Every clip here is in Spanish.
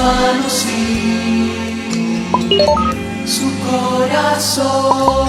conocí su corazón.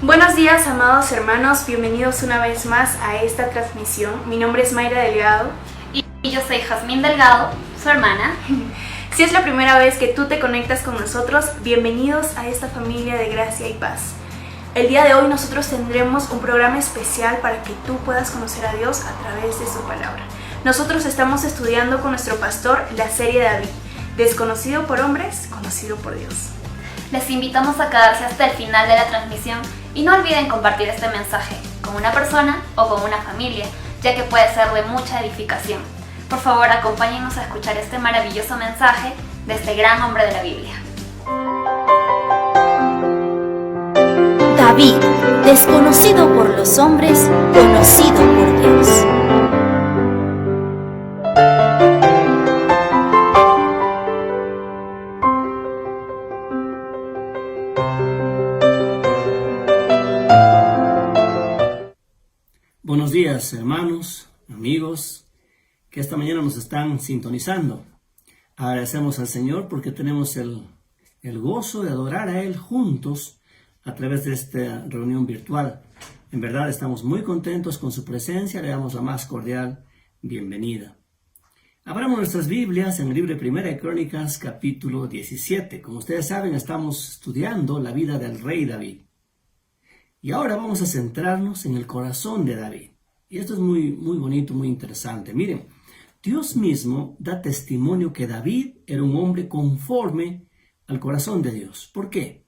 Buenos días, amados hermanos, bienvenidos una vez más a esta transmisión. Mi nombre es Mayra Delgado. Y yo soy Jazmín Delgado, su hermana. Si es la primera vez que tú te conectas con nosotros, bienvenidos a esta familia de gracia y paz. El día de hoy nosotros tendremos un programa especial para que tú puedas conocer a Dios a través de su palabra. Nosotros estamos estudiando con nuestro pastor la serie de David, desconocido por hombres, conocido por Dios. Les invitamos a quedarse hasta el final de la transmisión y no olviden compartir este mensaje con una persona o con una familia, ya que puede ser de mucha edificación. Por favor, acompáñenos a escuchar este maravilloso mensaje de este gran hombre de la Biblia. David, desconocido por los hombres, conocido por Dios. Buenos días, hermanos, amigos, que esta mañana nos están sintonizando. Agradecemos al Señor porque tenemos el gozo de adorar a Él juntos a través de esta reunión virtual. En verdad estamos muy contentos con su presencia, le damos la más cordial bienvenida. Abramos nuestras Biblias en el libro de Primera de Crónicas, capítulo 17. Como ustedes saben, estamos estudiando la vida del rey David. Y ahora vamos a centrarnos en el corazón de David. Y esto es muy bonito, muy interesante. Miren, Dios mismo da testimonio que David era un hombre conforme al corazón de Dios. ¿Por qué?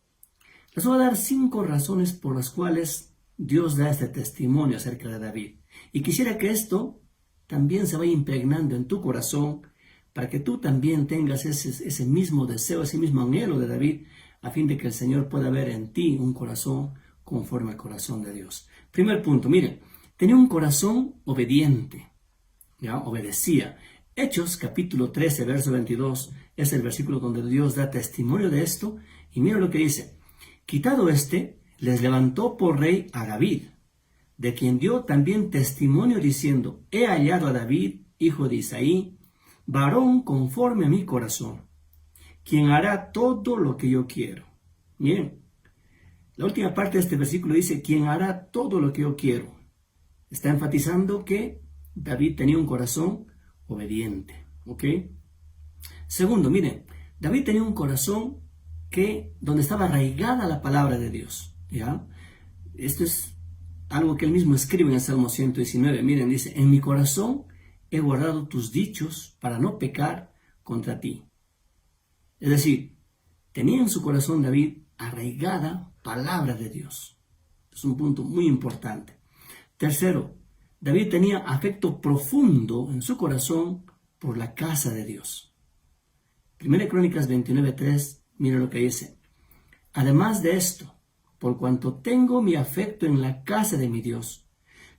Les voy a dar 5 razones por las cuales Dios da este testimonio acerca de David. Y quisiera que esto también se vaya impregnando en tu corazón para que tú también tengas ese mismo deseo, ese mismo anhelo de David, a fin de que el Señor pueda ver en ti un corazón conforme al corazón de Dios. Primer punto, miren, tenía un corazón obediente, ¿ya? Obedecía. Hechos capítulo 13, verso 22, es el versículo donde Dios da testimonio de esto, y miren lo que dice: quitado les levantó por rey a David, de quien dio también testimonio diciendo: he hallado a David, hijo de Isaí, varón conforme a mi corazón, quien hará todo lo que yo quiero. Miren, la última parte de este versículo dice: quien hará todo lo que yo quiero. Está enfatizando que David tenía un corazón obediente, ¿ok? Segundo, miren, David tenía un corazón donde estaba arraigada la palabra de Dios, ¿ya? Esto es algo que él mismo escribe en el Salmo 119. Miren, dice: en mi corazón he guardado tus dichos para no pecar contra ti. Es decir, tenía en su corazón David arraigada palabra de Dios. Es un punto muy importante. Tercero, David tenía afecto profundo en su corazón por la casa de Dios. Primera Crónicas 29:3, mira lo que dice: además de esto, por cuanto tengo mi afecto en la casa de mi Dios,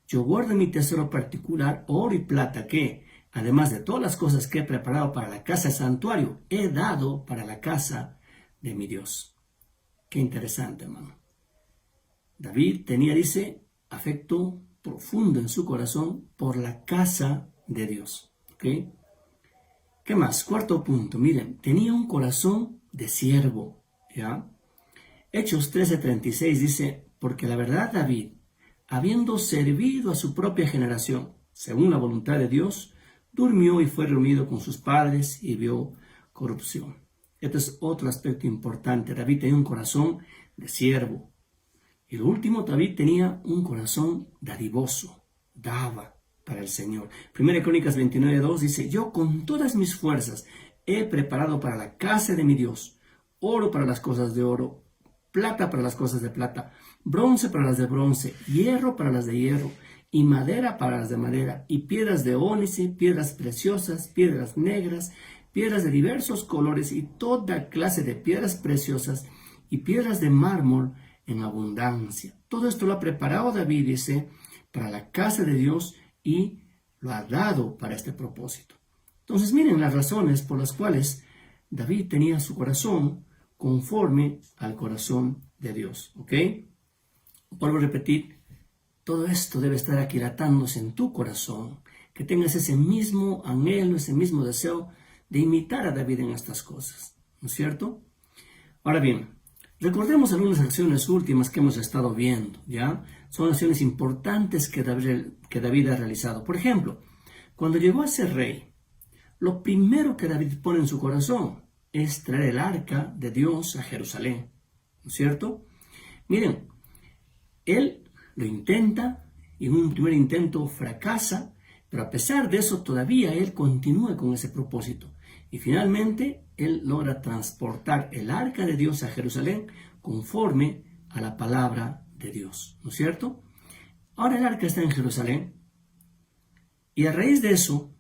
yo guardo mi tesoro particular, oro y plata, que, además de todas las cosas que he preparado para la casa del santuario, he dado para la casa de mi Dios. Qué interesante, hermano. David tenía, dice, afecto profundo en su corazón por la casa de Dios. ¿Okay? ¿Qué más? Cuarto punto, miren, tenía un corazón de siervo, ¿ya? Hechos 13:36 dice: porque la verdad David, habiendo servido a su propia generación, según la voluntad de Dios, durmió y fue reunido con sus padres y vio corrupción. Este es otro aspecto importante. David tenía un corazón de siervo. Y lo último, David tenía un corazón dadivoso, daba para el Señor. Primera Crónicas 29:2 dice: yo con todas mis fuerzas he preparado para la casa de mi Dios oro para las cosas de oro, plata para las cosas de plata, bronce para las de bronce, hierro para las de hierro, y madera para las de madera, y piedras de ónice, piedras preciosas, piedras negras, piedras de diversos colores, y toda clase de piedras preciosas, y piedras de mármol en abundancia. Todo esto lo ha preparado David, dice, para la casa de Dios, y lo ha dado para este propósito. Entonces miren las razones por las cuales David tenía su corazón conforme al corazón de Dios, ¿ok? Vuelvo a repetir, todo esto debe estar aquilatándose en tu corazón, que tengas ese mismo anhelo, ese mismo deseo de imitar a David en estas cosas, ¿no es cierto? Ahora bien, recordemos algunas acciones últimas que hemos estado viendo, ¿ya? Son acciones importantes que David ha realizado. Por ejemplo, cuando llegó a ser rey, lo primero que David pone en su corazón es traer el arca de Dios a Jerusalén, ¿no es cierto? Miren, él lo intenta y en un primer intento fracasa, pero a pesar de eso todavía él continúa con ese propósito. Y finalmente él logra transportar el arca de Dios a Jerusalén conforme a la palabra de Dios, ¿no es cierto? Ahora el arca está en Jerusalén y a raíz de eso,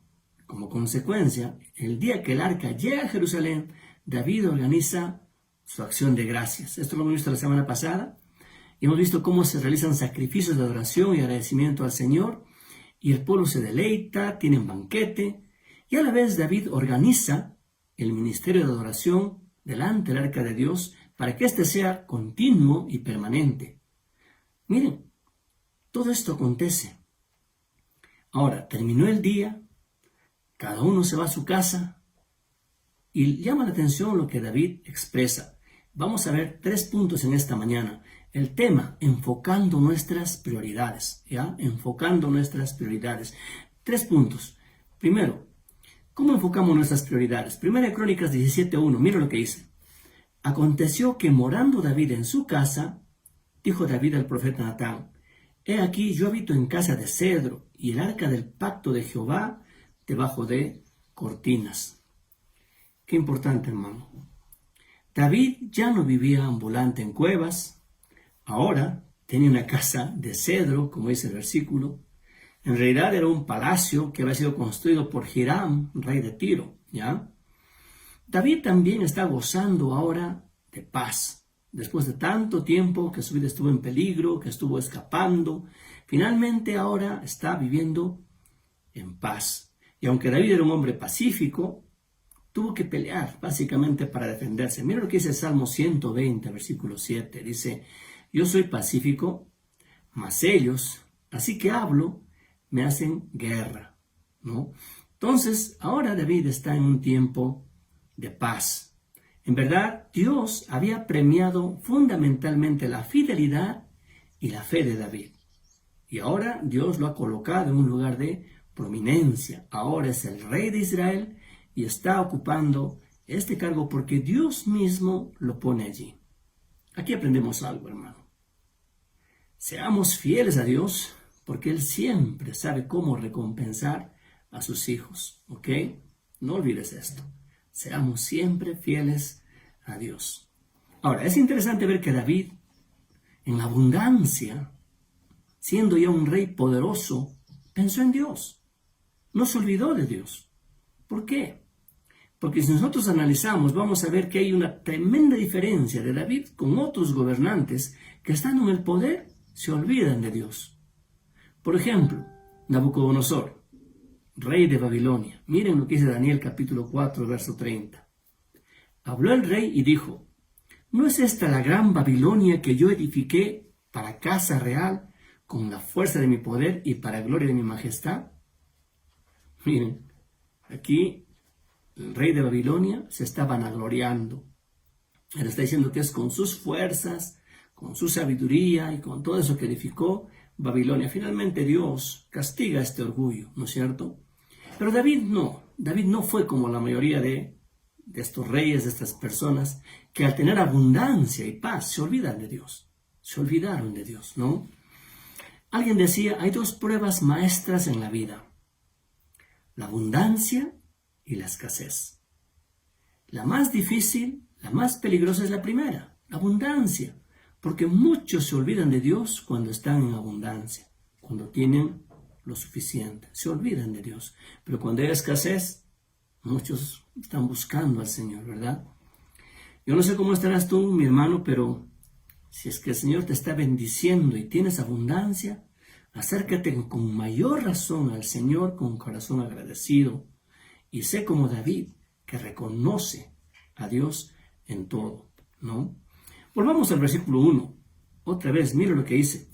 como consecuencia, el día que el arca llega a Jerusalén, David organiza su acción de gracias. Esto lo hemos visto la semana pasada y hemos visto cómo se realizan sacrificios de adoración y agradecimiento al Señor y el pueblo se deleita, tienen banquete y a la vez David organiza el ministerio de adoración delante del arca de Dios para que éste sea continuo y permanente. Miren, todo esto acontece. Ahora, terminó el día, cada uno se va a su casa y llama la atención lo que David expresa. Vamos a ver 3 puntos en esta mañana. El tema, enfocando nuestras prioridades, ¿ya? Enfocando nuestras prioridades. 3 puntos. Primero, ¿cómo enfocamos nuestras prioridades? Primera Crónicas 17:1, mira lo que dice. Aconteció que morando David en su casa, dijo David al profeta Natán: he aquí yo habito en casa de cedro, y el arca del pacto de Jehová debajo de cortinas. Qué importante, hermano. David ya no vivía ambulante en cuevas, ahora tenía una casa de cedro, como dice el versículo. En realidad era un palacio que había sido construido por Hiram, rey de Tiro, ¿ya? David también está gozando ahora de paz. Después de tanto tiempo que su vida estuvo en peligro, que estuvo escapando, finalmente ahora está viviendo en paz. Y aunque David era un hombre pacífico, tuvo que pelear básicamente para defenderse. Mira lo que dice el Salmo 120, versículo 7. Dice: yo soy pacífico, mas ellos, así que hablo, me hacen guerra, ¿no? Entonces, ahora David está en un tiempo de paz. En verdad, Dios había premiado fundamentalmente la fidelidad y la fe de David. Y ahora Dios lo ha colocado en un lugar de prominencia. Ahora es el rey de Israel y está ocupando este cargo porque Dios mismo lo pone allí. Aquí aprendemos algo, hermano. Seamos fieles a Dios porque Él siempre sabe cómo recompensar a sus hijos, ¿ok? No olvides esto. Seamos siempre fieles a Dios. Ahora, es interesante ver que David, en la abundancia, siendo ya un rey poderoso, pensó en Dios. No se olvidó de Dios. ¿Por qué? Porque si nosotros analizamos, vamos a ver que hay una tremenda diferencia de David con otros gobernantes que estando en el poder se olvidan de Dios. Por ejemplo, Nabucodonosor, rey de Babilonia. Miren lo que dice Daniel capítulo 4, verso 30. Habló el rey y dijo: ¿no es esta la gran Babilonia que yo edifiqué para casa real con la fuerza de mi poder y para gloria de mi majestad? Miren, aquí el rey de Babilonia se está vanagloriando. Él está diciendo que es con sus fuerzas, con su sabiduría y con todo eso que edificó Babilonia. Finalmente Dios castiga este orgullo, ¿no es cierto? Pero David no fue como la mayoría de estos reyes, de estas personas, que al tener abundancia y paz se olvidan de Dios. Se olvidaron de Dios, ¿no? Alguien decía, hay dos pruebas maestras en la vida: la abundancia y la escasez. La más difícil, la más peligrosa es la primera, la abundancia, porque muchos se olvidan de Dios cuando están en abundancia, cuando tienen lo suficiente, se olvidan de Dios. Pero cuando hay escasez, muchos están buscando al Señor, ¿verdad? Yo no sé cómo estarás tú, mi hermano, pero si es que el Señor te está bendiciendo y tienes abundancia, acércate con mayor razón al Señor con un corazón agradecido y sé como David, que reconoce a Dios en todo, ¿no? Volvamos al versículo 1. Otra vez, mira lo que dice.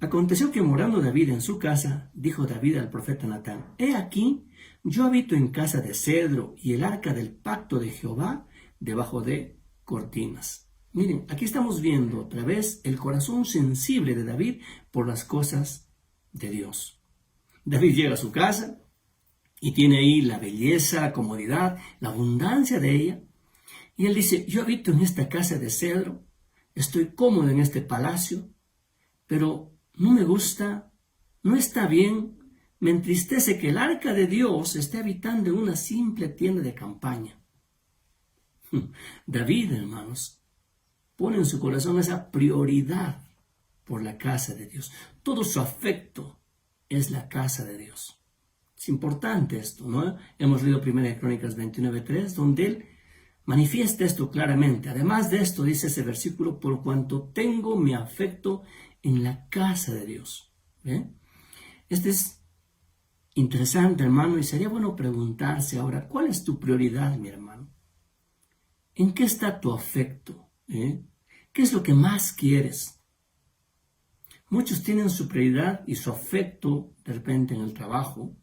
Aconteció que morando David en su casa, dijo David al profeta Natán: He aquí, yo habito en casa de cedro y el arca del pacto de Jehová debajo de cortinas. Miren, aquí estamos viendo otra vez el corazón sensible de David por las cosas de Dios. David llega a su casa y tiene ahí la belleza, la comodidad, la abundancia de ella. Y él dice, yo habito en esta casa de cedro, estoy cómodo en este palacio, pero no me gusta, no está bien, me entristece que el arca de Dios esté habitando en una simple tienda de campaña. David, hermanos, pone en su corazón esa prioridad por la casa de Dios. Todo su afecto es la casa de Dios. Es importante esto, ¿no? Hemos leído 1 Crónicas 29:3, donde él manifiesta esto claramente. Además de esto, dice ese versículo, por cuanto tengo mi afecto en la casa de Dios. ¿Ve? Este es interesante, hermano, y sería bueno preguntarse ahora, ¿cuál es tu prioridad, mi hermano? ¿En qué está tu afecto? ¿Qué es lo que más quieres? Muchos tienen su prioridad y su afecto de repente en el trabajo,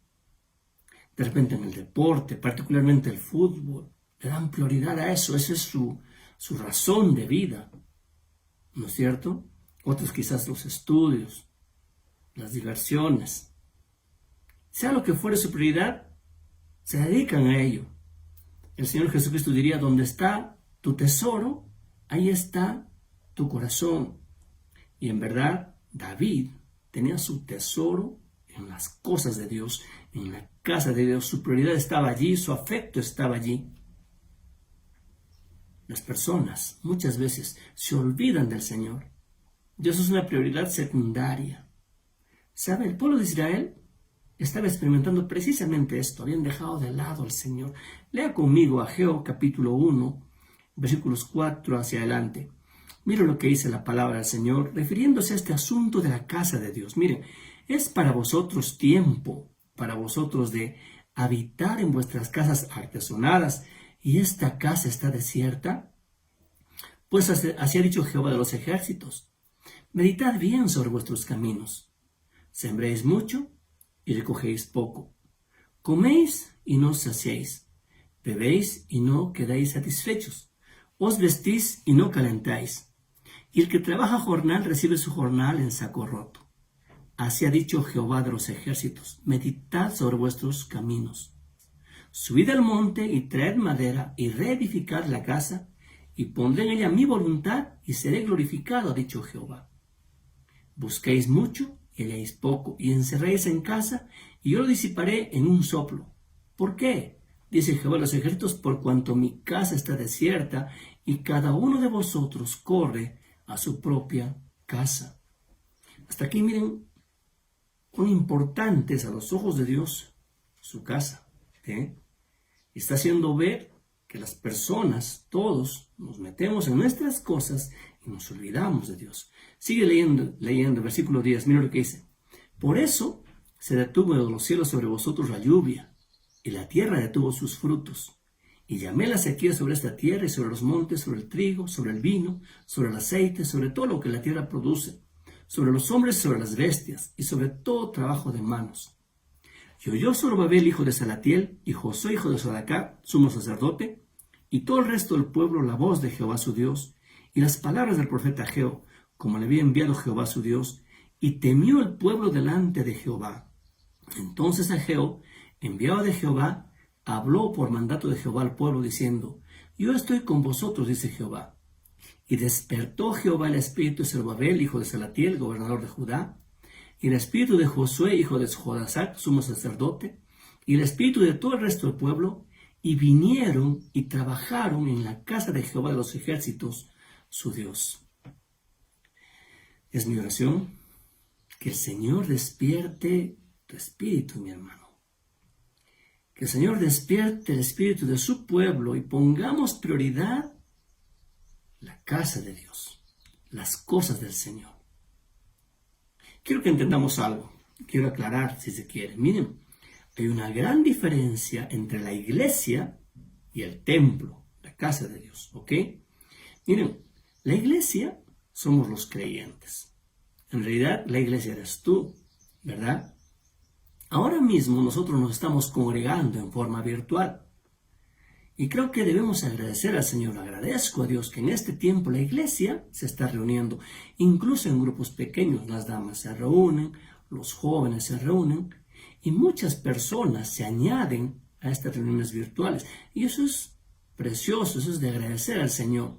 de repente en el deporte, particularmente el fútbol. Le dan prioridad a eso, esa es su razón de vida, ¿no es cierto? Otros quizás los estudios, las diversiones. Sea lo que fuere su prioridad, se dedican a ello. El Señor Jesucristo diría, donde está tu tesoro, ahí está tu corazón. Y en verdad, David tenía su tesoro en las cosas de Dios, en la casa de Dios. Su prioridad estaba allí, su afecto estaba allí. Las personas muchas veces se olvidan del Señor. Dios es una prioridad secundaria. ¿Sabe? El pueblo de Israel estaba experimentando precisamente esto. Habían dejado de lado al Señor. Lea conmigo Ageo capítulo 1, versículos 4 hacia adelante. Mira lo que dice la palabra del Señor, refiriéndose a este asunto de la casa de Dios. Miren, es para vosotros tiempo, para vosotros de habitar en vuestras casas artesonadas, y esta casa está desierta. Pues así ha dicho Jehová de los ejércitos. Meditad bien sobre vuestros caminos. Sembréis mucho y recogéis poco. Coméis y no os saciéis. Bebéis y no quedáis satisfechos. Os vestís y no calentáis. Y el que trabaja jornal recibe su jornal en saco roto. Así ha dicho Jehová de los ejércitos. Meditad sobre vuestros caminos. Subid al monte y traed madera y reedificad la casa, y pondré en ella mi voluntad y seré glorificado, ha dicho Jehová. Busquéis mucho y halléis poco, y encerréis en casa, y yo lo disiparé en un soplo. ¿Por qué? Dice Jehová de los ejércitos, por cuanto mi casa está desierta, y cada uno de vosotros corre a su propia casa. Hasta aquí miren cuán importante es a los ojos de Dios su casa. Está haciendo ver que las personas, todos, nos metemos en nuestras cosas y nos olvidamos de Dios. Sigue leyendo, versículo 10, mira lo que dice. Por eso se detuvo de los cielos sobre vosotros la lluvia, y la tierra detuvo sus frutos. Y llamé la sequía sobre esta tierra y sobre los montes, sobre el trigo, sobre el vino, sobre el aceite, sobre todo lo que la tierra produce, sobre los hombres, sobre las bestias, y sobre todo trabajo de manos. Y oyó Zorobabel, hijo de Salatiel, y Josué, hijo de Sodacá, sumo sacerdote, y todo el resto del pueblo la voz de Jehová su Dios, y las palabras del profeta Ageo, como le había enviado Jehová su Dios, y temió el pueblo delante de Jehová. Entonces Ageo enviado de Jehová, habló por mandato de Jehová al pueblo diciendo: yo estoy con vosotros, dice Jehová. Y despertó Jehová el espíritu de Zorobabel, hijo de Salatiel, gobernador de Judá, y el espíritu de Josué, hijo de Jodasac, sumo sacerdote, y el espíritu de todo el resto del pueblo, y vinieron y trabajaron en la casa de Jehová de los ejércitos, su Dios. Es mi oración que el Señor despierte tu espíritu, mi hermano. Que el Señor despierte el espíritu de su pueblo y pongamos prioridad la casa de Dios, las cosas del Señor. Quiero que entendamos algo, quiero aclarar si se quiere. Miren, hay una gran diferencia entre la iglesia y el templo, la casa de Dios, ¿ok? Miren, la iglesia somos los creyentes. En realidad, la iglesia eres tú, ¿verdad? Ahora mismo nosotros nos estamos congregando en forma virtual. Y creo que debemos agradecer al Señor. Agradezco a Dios que en este tiempo la iglesia se está reuniendo, incluso en grupos pequeños. Las damas se reúnen, los jóvenes se reúnen y muchas personas se añaden a estas reuniones virtuales. Y eso es precioso, eso es de agradecer al Señor.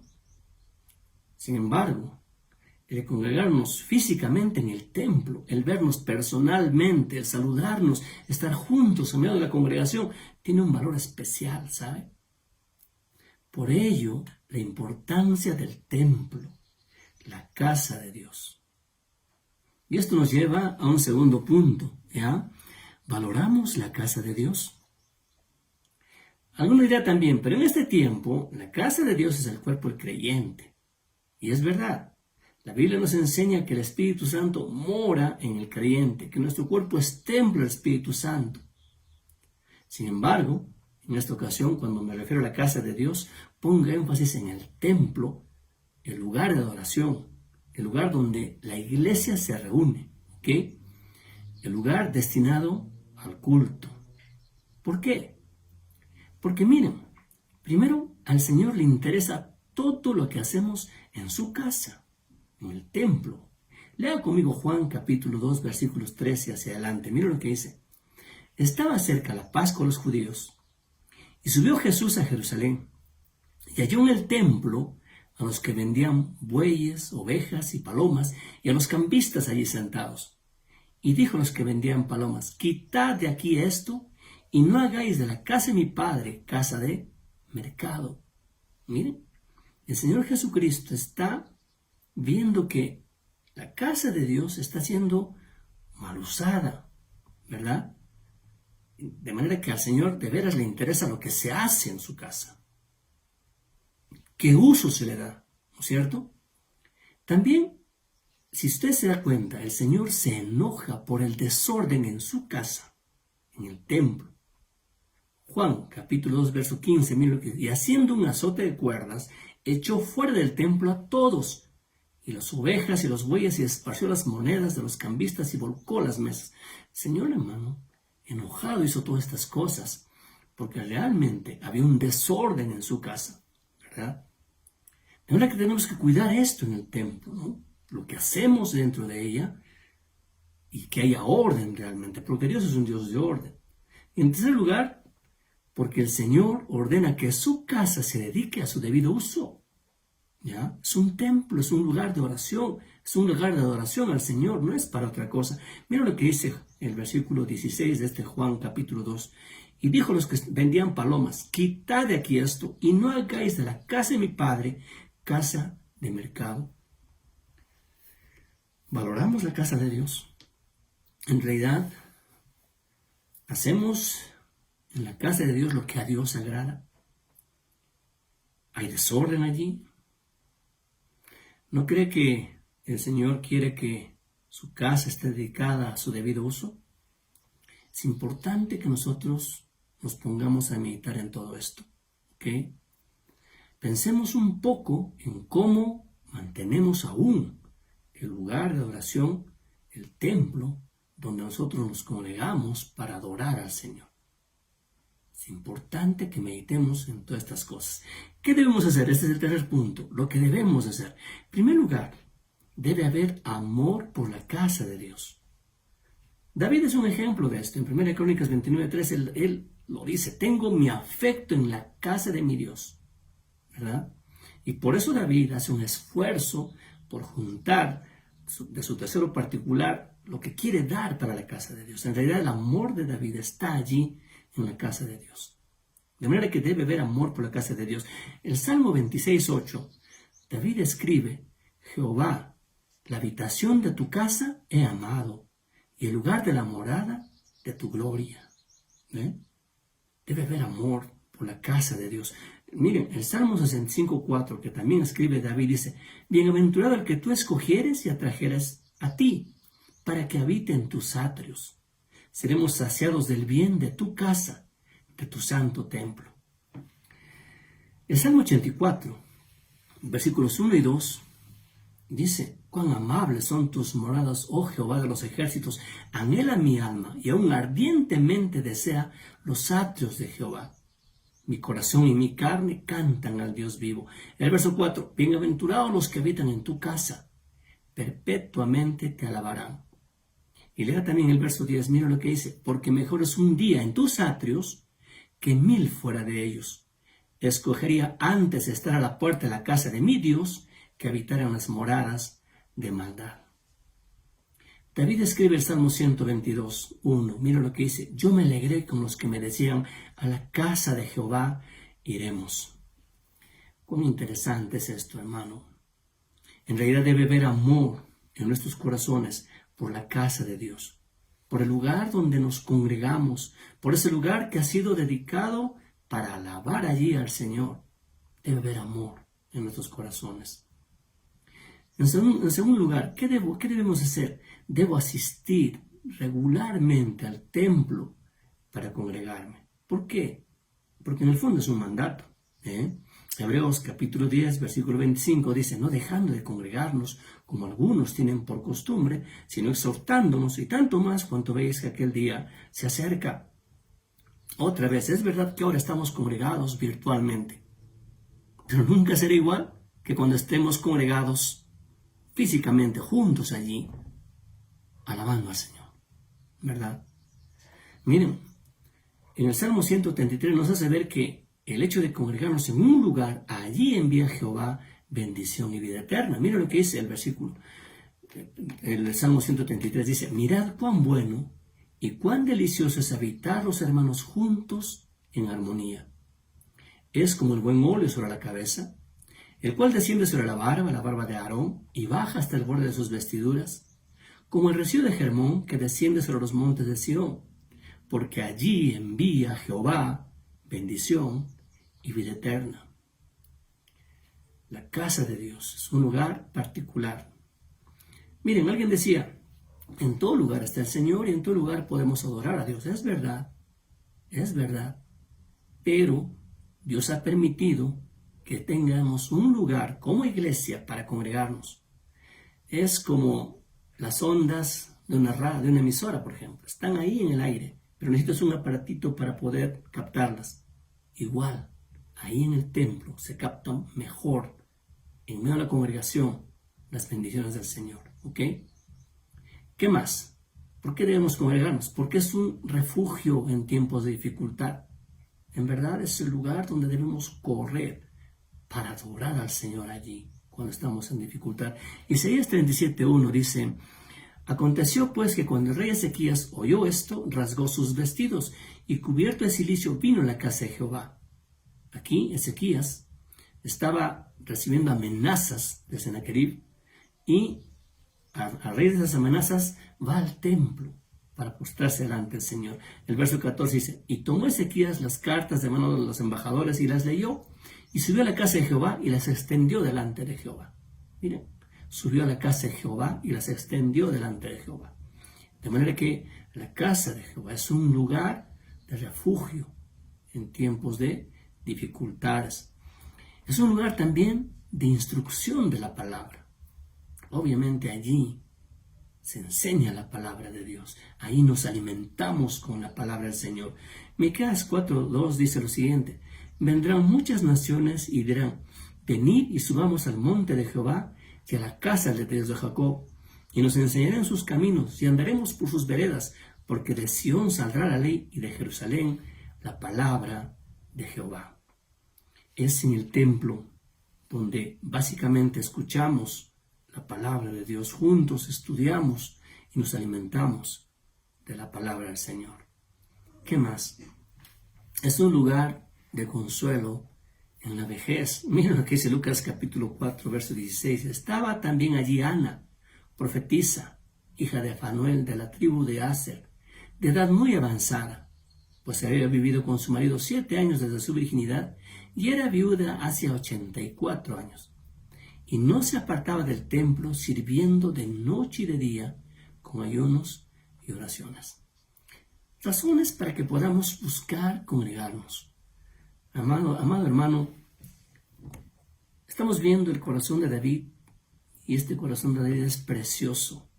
Sin embargo, el congregarnos físicamente en el templo, el vernos personalmente, el saludarnos, estar juntos en medio de la congregación, tiene un valor especial, ¿sabe? Por ello, la importancia del templo, la casa de Dios. Y esto nos lleva a un segundo punto, ¿ya? ¿Valoramos la casa de Dios? Algunos dirán también, pero en este tiempo, la casa de Dios es el cuerpo del creyente. Y es verdad. La Biblia nos enseña que el Espíritu Santo mora en el creyente, que nuestro cuerpo es templo del Espíritu Santo. Sin embargo, en esta ocasión, cuando me refiero a la casa de Dios, pongo énfasis en el templo, el lugar de adoración, el lugar donde la iglesia se reúne, ¿ok? El lugar destinado al culto. ¿Por qué? Porque miren, primero al Señor le interesa todo lo que hacemos en su casa, en el templo. Lea conmigo Juan capítulo 2, versículos 13 hacia adelante. Mira lo que dice. Estaba cerca la Pascua de los judíos, y subió Jesús a Jerusalén, y halló en el templo a los que vendían bueyes, ovejas y palomas, y a los cambistas allí sentados. Y dijo a los que vendían palomas: quitad de aquí esto, y no hagáis de la casa de mi Padre casa de mercado. Miren, el Señor Jesucristo está viendo que la casa de Dios está siendo mal usada, ¿verdad? De manera que al Señor de veras le interesa lo que se hace en su casa. ¿Qué uso se le da? ¿No es cierto? También, si usted se da cuenta, el Señor se enoja por el desorden en su casa, en el templo. Juan, capítulo 2, verso 15, mira lo que dice. Y haciendo un azote de cuerdas, echó fuera del templo a todos, y las ovejas y los bueyes, y esparció las monedas de los cambistas y volcó las mesas. El Señor, hermano, enojado hizo todas estas cosas, porque realmente había un desorden en su casa, ¿verdad? De manera que tenemos que cuidar esto en el templo, ¿no? Lo que hacemos dentro de ella, y que haya orden realmente, porque Dios es un Dios de orden. Y en tercer lugar, porque el Señor ordena que su casa se dedique a su debido uso. ¿Ya? Es un templo, es un lugar de oración, es un lugar de adoración al Señor, no es para otra cosa. Mira lo que dice el versículo 16 de este Juan capítulo 2. Y dijo a los que vendían palomas: quitad de aquí esto, y no hagáis de la casa de mi Padre casa de mercado. ¿Valoramos la casa de Dios? En realidad, ¿hacemos en la casa de Dios lo que a Dios agrada? ¿Hay desorden allí? ¿No cree que el Señor quiere que su casa esté dedicada a su debido uso? Es importante que nosotros nos pongamos a meditar en todo esto, ¿ok? Pensemos un poco en cómo mantenemos aún el lugar de adoración, el templo, donde nosotros nos congregamos para adorar al Señor. Es importante que meditemos en todas estas cosas. ¿Qué debemos hacer? Este es el tercer punto. Lo que debemos hacer. En primer lugar, debe haber amor por la casa de Dios. David es un ejemplo de esto. En 1 Crónicas 29:3 él lo dice: tengo mi afecto en la casa de mi Dios, ¿verdad? Y por eso David hace un esfuerzo por juntar de su tesoro particular lo que quiere dar para la casa de Dios. En realidad el amor de David está allí en la casa de Dios. De manera que debe haber amor por la casa de Dios. El Salmo 26:8, David escribe: Jehová, la habitación de tu casa he amado, y el lugar de la morada de tu gloria. Debe haber amor por la casa de Dios. Miren, el Salmo 65:4, que también escribe David, dice: bienaventurado el que tú escogieres y atrajeras a ti, para que habite en tus atrios. Seremos saciados del bien de tu casa, de tu santo templo. El Salmo 84, versículos 1 y 2, dice: cuán amables son tus moradas, oh Jehová de los ejércitos. Anhela mi alma y aún ardientemente desea los atrios de Jehová. Mi corazón y mi carne cantan al Dios vivo. El verso 4, bienaventurados los que habitan en tu casa, perpetuamente te alabarán. Y lea también el verso 10, mira lo que dice: porque mejor es un día en tus atrios que 1000 fuera de ellos. Escogería antes estar a la puerta de la casa de mi Dios que habitar en las moradas de maldad. David escribe el Salmo 122:1. Mira lo que dice: yo me alegré con los que me decían, a la casa de Jehová iremos. Cuán interesante es esto, hermano. En realidad debe haber amor en nuestros corazones por la casa de Dios, por el lugar donde nos congregamos, por ese lugar que ha sido dedicado para alabar allí al Señor. Debe haber amor en nuestros corazones. En segundo lugar, ¿qué debemos hacer? Debo asistir regularmente al templo para congregarme. ¿Por qué? Porque en el fondo es un mandato. Hebreos capítulo 10, versículo 25 dice: no dejando de congregarnos como algunos tienen por costumbre, sino exhortándonos, y tanto más cuanto veis que aquel día se acerca. Otra vez, es verdad que ahora estamos congregados virtualmente, pero nunca será igual que cuando estemos congregados físicamente juntos allí, alabando al Señor, ¿verdad? Miren, en el Salmo 133 nos hace ver que el hecho de congregarnos en un lugar, allí envía Jehová bendición y vida eterna. Mira lo que dice el versículo. El Salmo 133 dice: mirad cuán bueno y cuán delicioso es habitar los hermanos juntos en armonía. Es como el buen óleo sobre la cabeza, el cual desciende sobre la barba de Aarón, y baja hasta el borde de sus vestiduras, como el rocío de Hermón que desciende sobre los montes de Sión, porque allí envía Jehová bendición y vida eterna. La casa de Dios es un lugar particular. Miren, alguien decía: en todo lugar está el Señor y en todo lugar podemos adorar a Dios. Es verdad, pero Dios ha permitido que tengamos un lugar como iglesia para congregarnos. Es como las ondas de una emisora, por ejemplo. Están ahí en el aire, pero necesitas un aparatito para poder captarlas. Igual, ahí en el templo se captan mejor, en medio de la congregación, las bendiciones del Señor. ¿Ok? ¿Qué más? ¿Por qué debemos congregarnos? Porque es un refugio en tiempos de dificultad. En verdad es el lugar donde debemos correr para adorar al Señor allí, cuando estamos en dificultad. Isaías 37:1 dice: aconteció pues que cuando el rey Ezequías oyó esto, rasgó sus vestidos, y cubierto de cilicio vino a la casa de Jehová. Aquí Ezequías estaba recibiendo amenazas de Sennacherib, y a raíz de esas amenazas va al templo para postrarse delante del Señor. El verso 14 dice: y tomó Ezequías las cartas de mano de los embajadores y las leyó, y subió a la casa de Jehová y las extendió delante de Jehová. Miren, subió a la casa de Jehová y las extendió delante de Jehová. De manera que la casa de Jehová es un lugar de refugio en tiempos de dificultades. Es un lugar también de instrucción de la palabra. Obviamente allí se enseña la palabra de Dios. Ahí nos alimentamos con la palabra del Señor. Miqueas 4:2 dice lo siguiente: vendrán muchas naciones y dirán: venid y subamos al monte de Jehová y a la casa del Dios de Jacob, y nos enseñará en sus caminos, y andaremos por sus veredas, porque de Sión saldrá la ley, y de Jerusalén la palabra de Jehová. Es en el templo donde básicamente escuchamos la palabra de Dios, juntos estudiamos y nos alimentamos de la palabra del Señor. ¿Qué más? Es un lugar de consuelo en la vejez. Mira lo que dice Lucas capítulo 4, verso 16. Estaba también allí Ana, profetisa, hija de Fanuel, de la tribu de Aser, de edad muy avanzada, pues había vivido con su marido 7 años desde su virginidad y era viuda hacia 84 años. Y no se apartaba del templo, sirviendo de noche y de día con ayunos y oraciones. Razones para que podamos buscar congregarnos. Amado hermano, estamos viendo el corazón de David, y este corazón de David es precioso.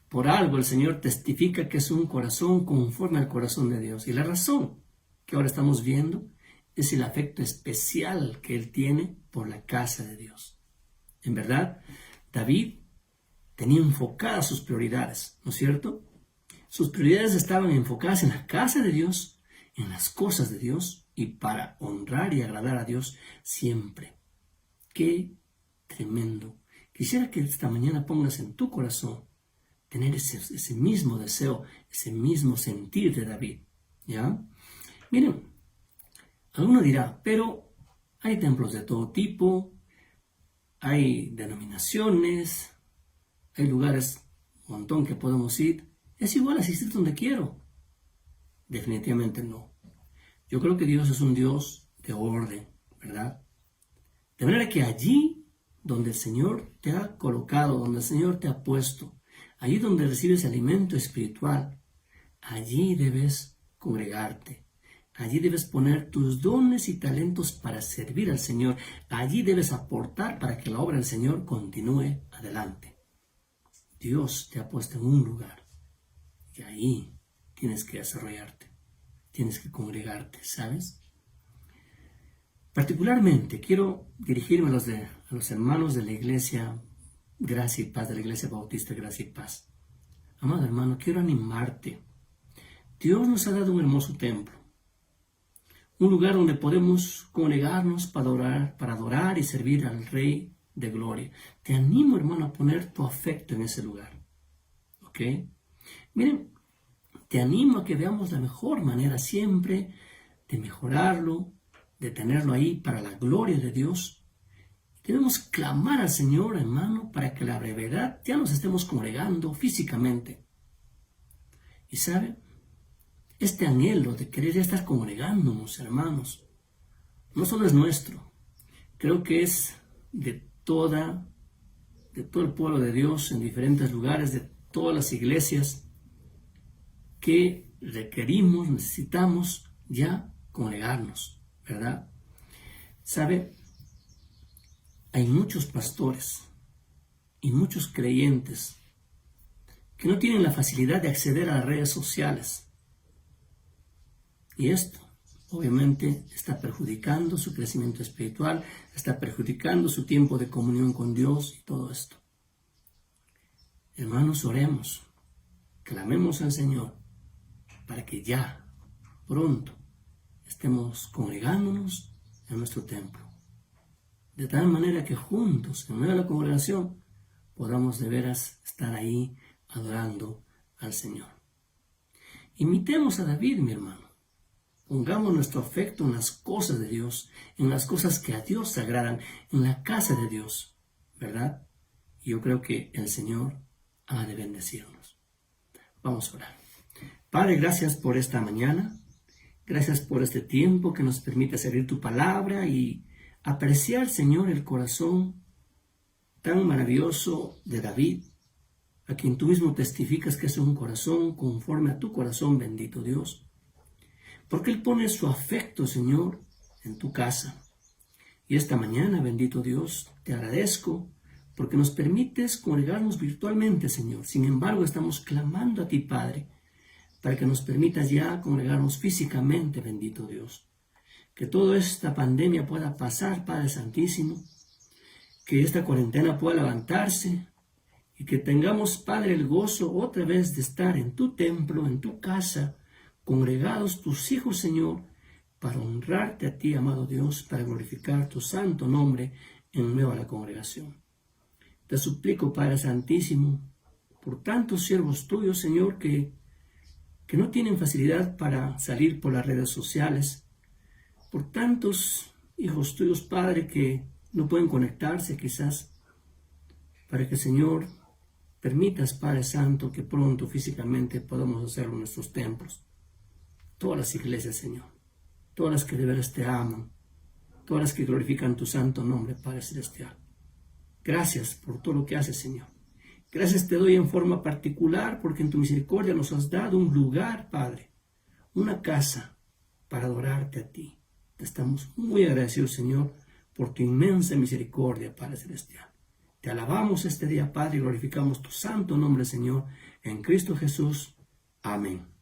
Por algo el Señor testifica que es un corazón conforme al corazón de Dios. Y la razón que ahora estamos viendo es el afecto especial que él tiene por la casa de Dios. En verdad, David tenía enfocadas sus prioridades, ¿no es cierto? Sus prioridades estaban enfocadas en la casa de Dios, en las cosas de Dios y para honrar y agradar a Dios siempre. ¡Qué tremendo! Quisiera que esta mañana pongas en tu corazón tener ese mismo deseo, ese mismo sentir de David, ¿ya? Miren, alguno dirá, pero hay templos de todo tipo, hay denominaciones, hay lugares, un montón que podemos ir. ¿Es igual asistir donde quiero? Definitivamente no. Yo creo que Dios es un Dios de orden, ¿verdad? De manera que allí donde el Señor te ha colocado, donde el Señor te ha puesto, allí donde recibes alimento espiritual, allí debes congregarte. Allí debes poner tus dones y talentos para servir al Señor. Allí debes aportar para que la obra del Señor continúe adelante. Dios te ha puesto en un lugar y ahí tienes que desarrollarte. Tienes que congregarte, ¿sabes? Particularmente quiero dirigirme a los hermanos de la iglesia Gracia y Paz, de la iglesia bautista Gracia y Paz. Amado hermano, quiero animarte. Dios nos ha dado un hermoso templo. Un lugar donde podemos congregarnos para adorar y servir al Rey de Gloria. Te animo, hermano, a poner tu afecto en ese lugar. ¿Ok? Miren, te animo a que veamos la mejor manera siempre de mejorarlo, de tenerlo ahí para la gloria de Dios. Debemos clamar al Señor, hermano, para que a la brevedad ya nos estemos congregando físicamente. Y ¿sabe? Este anhelo de querer estar congregándonos, hermanos, no solo es nuestro, creo que es de todo el pueblo de Dios en diferentes lugares, de todas las iglesias, que requerimos, necesitamos ya congregarnos, ¿verdad? ¿Sabe? Hay muchos pastores y muchos creyentes que no tienen la facilidad de acceder a las redes sociales. Y esto, obviamente, está perjudicando su crecimiento espiritual, está perjudicando su tiempo de comunión con Dios y todo esto. Hermanos, oremos, clamemos al Señor para que ya, pronto, estemos congregándonos en nuestro templo. De tal manera que juntos, en medio de la congregación, podamos de veras estar ahí adorando al Señor. Imitemos a David, mi hermano. Pongamos nuestro afecto en las cosas de Dios, en las cosas que a Dios se agradan, en la casa de Dios, ¿verdad? Y yo creo que el Señor ha de bendecirnos. Vamos a orar. Padre, gracias por esta mañana. Gracias por este tiempo que nos permite servir tu palabra y apreciar, Señor, el corazón tan maravilloso de David, a quien tú mismo testificas que es un corazón conforme a tu corazón, bendito Dios. Porque Él pone su afecto, Señor, en tu casa. Y esta mañana, bendito Dios, te agradezco porque nos permites congregarnos virtualmente, Señor. Sin embargo, estamos clamando a ti, Padre, para que nos permitas ya congregarnos físicamente, bendito Dios. Que toda esta pandemia pueda pasar, Padre Santísimo. Que esta cuarentena pueda levantarse y y que tengamos, Padre, el gozo otra vez de estar en tu templo, en tu casa, congregados tus hijos, Señor, para honrarte a ti, amado Dios, para glorificar tu santo nombre en medio de la congregación. Te suplico, Padre Santísimo, por tantos siervos tuyos, Señor, que no tienen facilidad para salir por las redes sociales, por tantos hijos tuyos, Padre, que no pueden conectarse quizás, para que, Señor, permitas, Padre Santo, que pronto físicamente podamos hacerlo en nuestros templos. Todas las iglesias, Señor, todas las que de veras te aman, todas las que glorifican tu santo nombre, Padre Celestial. Gracias por todo lo que haces, Señor. Gracias te doy en forma particular porque en tu misericordia nos has dado un lugar, Padre, una casa para adorarte a ti. Te estamos muy agradecidos, Señor, por tu inmensa misericordia, Padre Celestial. Te alabamos este día, Padre, y glorificamos tu santo nombre, Señor, en Cristo Jesús. Amén.